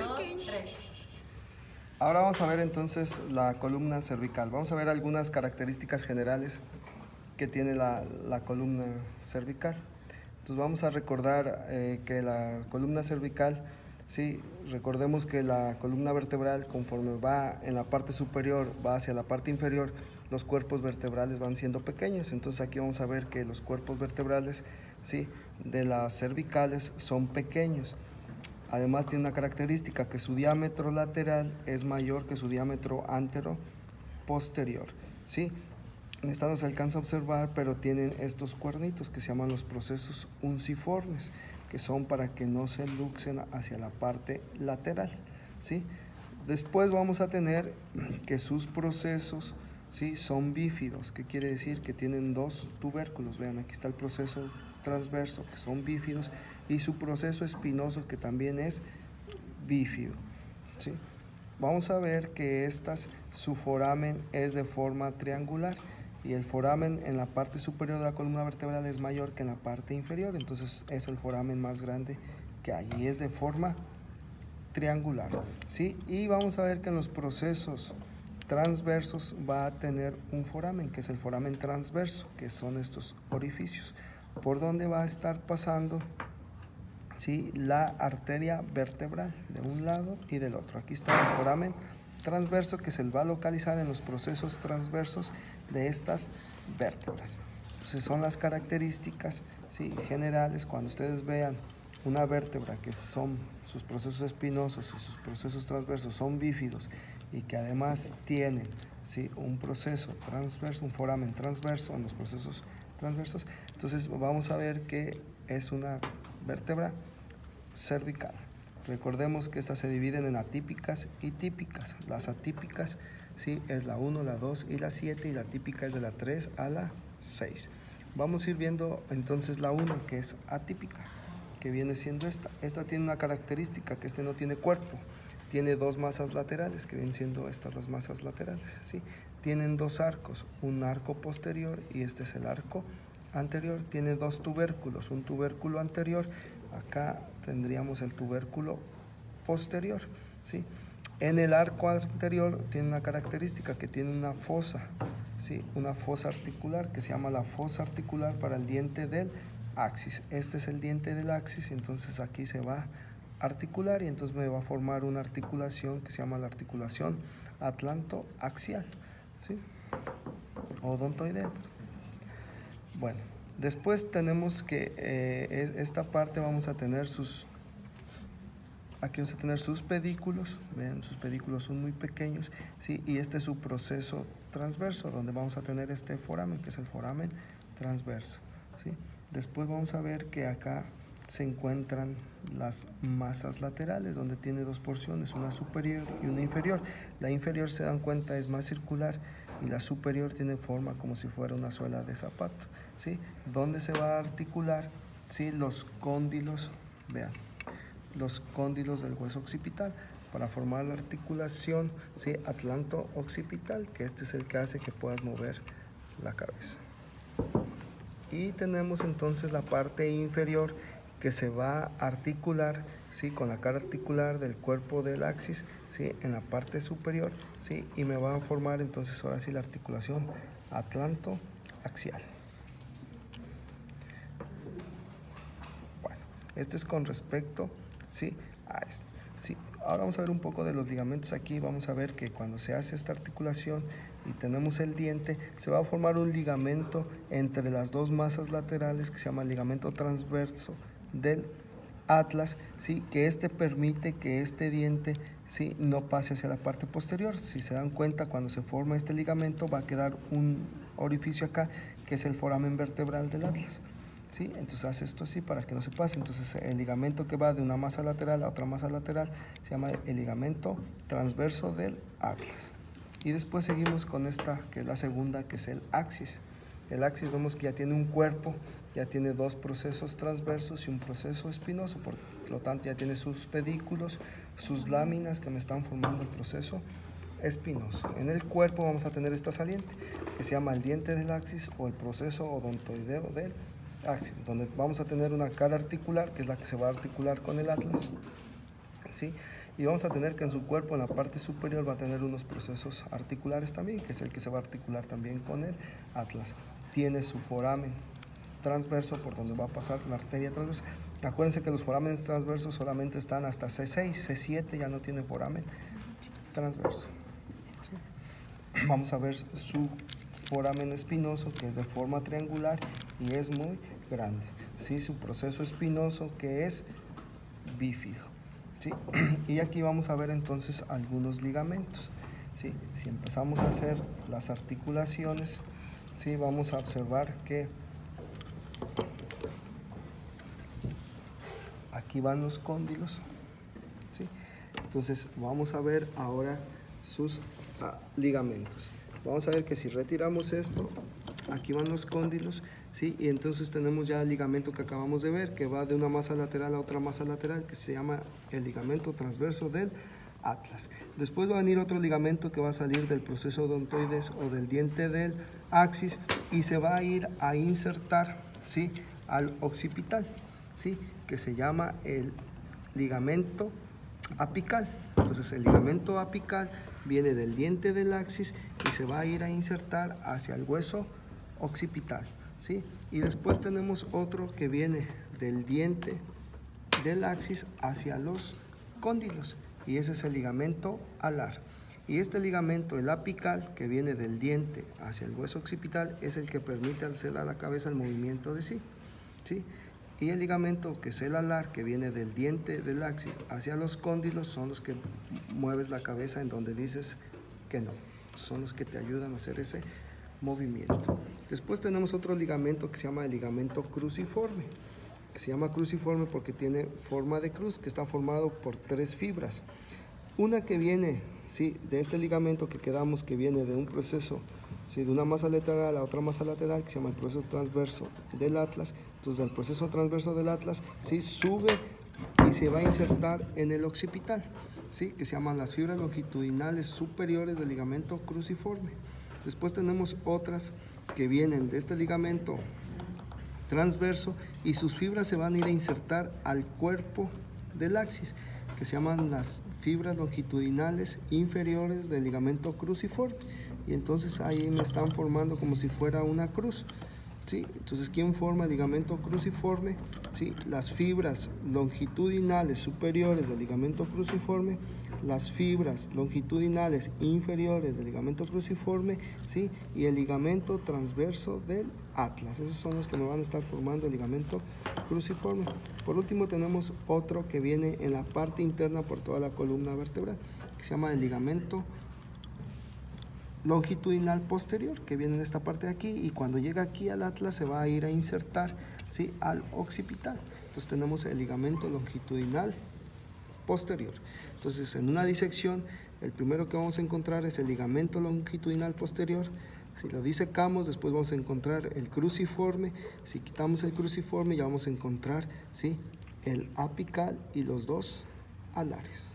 dos, tres. Ahora vamos a ver entonces la columna cervical. Vamos a ver algunas características generales que tiene la columna cervical. Entonces vamos a recordar que la columna cervical, sí, recordemos que la columna vertebral, conforme va en la parte superior, va hacia la parte inferior, los cuerpos vertebrales van siendo pequeños. Entonces aquí vamos a ver que los cuerpos vertebrales, sí, de las cervicales son pequeños. Además tiene una característica, que su diámetro lateral es mayor que su diámetro antero-posterior, ¿sí? Esta no se alcanza a observar, pero tienen estos cuernitos que se llaman los procesos unciformes, que son para que no se luxen hacia la parte lateral, ¿sí? Después vamos a tener que sus procesos, ¿sí?, son bífidos. ¿Qué quiere decir? Que tienen dos tubérculos. Vean, aquí está el proceso transverso, que son bífidos, y su proceso espinoso, que también es bífido, ¿sí? Vamos a ver que su foramen es de forma triangular, y el foramen en la parte superior de la columna vertebral es mayor que en la parte inferior. Entonces es el foramen más grande que hay y es de forma triangular, ¿sí? Y vamos a ver que en los procesos transversos va a tener un foramen, que es el foramen transverso, que son estos orificios por donde va a estar pasando, ¿sí?, la arteria vertebral de un lado y del otro. Aquí está el foramen transverso, que se va a localizar en los procesos transversos de estas vértebras. Entonces son las características, ¿sí?, generales. Cuando ustedes vean una vértebra que son sus procesos espinosos y sus procesos transversos son bífidos, y que además tienen, ¿sí?, un proceso transverso, un foramen transverso en los procesos transversos, entonces vamos a ver que es una vértebra cervical. Recordemos que estas se dividen en atípicas y típicas. Las atípicas, sí, es la 1, la 2 y la 7, y la típica es de la 3 a la 6. Vamos a ir viendo entonces la 1, que es atípica, que viene siendo esta. Esta tiene una característica, que no tiene cuerpo. Tiene dos masas laterales, que vienen siendo estas las masas laterales, ¿sí? Tienen dos arcos, un arco posterior y este es el arco anterior. Tiene dos tubérculos, un tubérculo anterior, acá tendríamos el tubérculo posterior, ¿sí? En el arco anterior tiene una característica, que tiene una fosa, ¿sí?, una fosa articular, que se llama la fosa articular para el diente del axis. Este es el diente del axis, y entonces aquí se va articular, y entonces me va a formar una articulación que se llama la articulación atlantoaxial, ¿sí?, odontoidea. Bueno, después tenemos que esta parte vamos a tener aquí vamos a tener sus pedículos. Vean, sus pedículos son muy pequeños, ¿sí?, y este es su proceso transverso, donde vamos a tener este foramen, que es el foramen transverso, ¿sí? Después vamos a ver que acá se encuentran las masas laterales, donde tiene dos porciones, una superior y una inferior. La inferior, se dan cuenta, es más circular, y la superior tiene forma como si fuera una suela de zapato, ¿sí? Donde se va a articular, ¿sí?, los cóndilos. Vean, los cóndilos del hueso occipital, para formar la articulación, ¿sí?, atlanto-occipital, que este es el que hace que puedas mover la cabeza. Y tenemos entonces la parte inferior, que se va a articular, ¿sí?, con la cara articular del cuerpo del axis, ¿sí?, en la parte superior, ¿sí?, y me va a formar entonces ahora sí la articulación atlantoaxial. Bueno, este es con respecto, ¿sí?, a esto. Sí, ahora vamos a ver un poco de los ligamentos. Aquí vamos a ver que cuando se hace esta articulación y tenemos el diente, se va a formar un ligamento entre las dos masas laterales, que se llama ligamento transverso del atlas, ¿sí?, que permite que este diente, ¿sí?, no pase hacia la parte posterior. Si se dan cuenta, cuando se forma este ligamento va a quedar un orificio acá, que es el foramen vertebral del atlas, ¿sí? Entonces hace esto así para que no se pase. Entonces el ligamento que va de una masa lateral a otra masa lateral se llama el ligamento transverso del atlas. Y después seguimos con esta, que es la segunda, que es el axis. El axis vemos que ya tiene un cuerpo, ya tiene dos procesos transversos y un proceso espinoso, por lo tanto ya tiene sus pedículos, sus láminas que me están formando el proceso espinoso. En el cuerpo vamos a tener esta saliente, que se llama el diente del axis o el proceso odontoideo del axis, donde vamos a tener una cara articular, que es la que se va a articular con el atlas, ¿sí?, Y vamos a tener que en su cuerpo, en la parte superior, va a tener unos procesos articulares también, que es el que se va a articular también con el atlas. Tiene su foramen transverso por donde va a pasar la arteria transversa. Acuérdense que los forámenes transversos solamente están hasta C6, C7 ya no tiene foramen transverso. ¿Sí? Vamos a ver su foramen espinoso, que es de forma triangular y es muy grande. ¿Sí? Su proceso espinoso, que es bífido. ¿Sí? Y aquí vamos a ver entonces algunos ligamentos. ¿Sí? Si empezamos a hacer las articulaciones, ¿sí? Vamos a observar que aquí van los cóndilos. ¿Sí? Entonces vamos a ver ahora sus ligamentos. Vamos a ver que si retiramos esto, aquí van los cóndilos, ¿sí? Y entonces tenemos ya el ligamento que acabamos de ver, que va de una masa lateral a otra masa lateral, que se llama el ligamento transverso del atlas. Después va a venir otro ligamento que va a salir del proceso odontoides o del diente del axis y se va a ir a insertar, ¿sí? Al occipital, ¿sí? Que se llama el ligamento apical. Entonces el ligamento apical viene del diente del axis y se va a ir a insertar hacia el hueso occipital, ¿sí? Y después tenemos otro que viene del diente del axis hacia los cóndilos y ese es el ligamento alar. Y este ligamento, el apical, que viene del diente hacia el hueso occipital, es el que permite hacer a la cabeza el movimiento de sí, ¿sí? Y el ligamento, que es el alar, que viene del diente del axis hacia los cóndilos, son los que mueves la cabeza en donde dices que no. Son los que te ayudan a hacer ese movimiento. Después tenemos otro ligamento que se llama el ligamento cruciforme. Que se llama cruciforme porque tiene forma de cruz, que está formado por 3 fibras. Una que viene, ¿sí? De este ligamento que quedamos, que viene de un proceso, ¿sí? De una masa lateral a otra masa lateral, que se llama el proceso transverso del atlas. Entonces, el proceso transverso del atlas, ¿sí? Sube y se va a insertar en el occipital, ¿sí? Que se llaman las fibras longitudinales superiores del ligamento cruciforme. Después tenemos otras que vienen de este ligamento transverso y sus fibras se van a ir a insertar al cuerpo del axis, que se llaman las fibras longitudinales inferiores del ligamento cruciforme. Y entonces ahí me están formando como si fuera una cruz, ¿sí? Entonces, ¿quién forma el ligamento cruciforme? ¿Sí? Las fibras longitudinales superiores del ligamento cruciforme, las fibras longitudinales inferiores del ligamento cruciforme, ¿sí? Y el ligamento transverso del atlas. Esos son los que me van a estar formando el ligamento cruciforme. Por último tenemos otro que viene en la parte interna por toda la columna vertebral, que se llama el ligamento longitudinal posterior, que viene en esta parte de aquí y cuando llega aquí al atlas se va a ir a insertar, ¿sí? Al occipital. Entonces tenemos el ligamento longitudinal posterior. Entonces, en una disección, el primero que vamos a encontrar es el ligamento longitudinal posterior. Si lo disecamos, después vamos a encontrar el cruciforme. Si quitamos el cruciforme, ya vamos a encontrar, ¿sí? El apical y los 2 alares.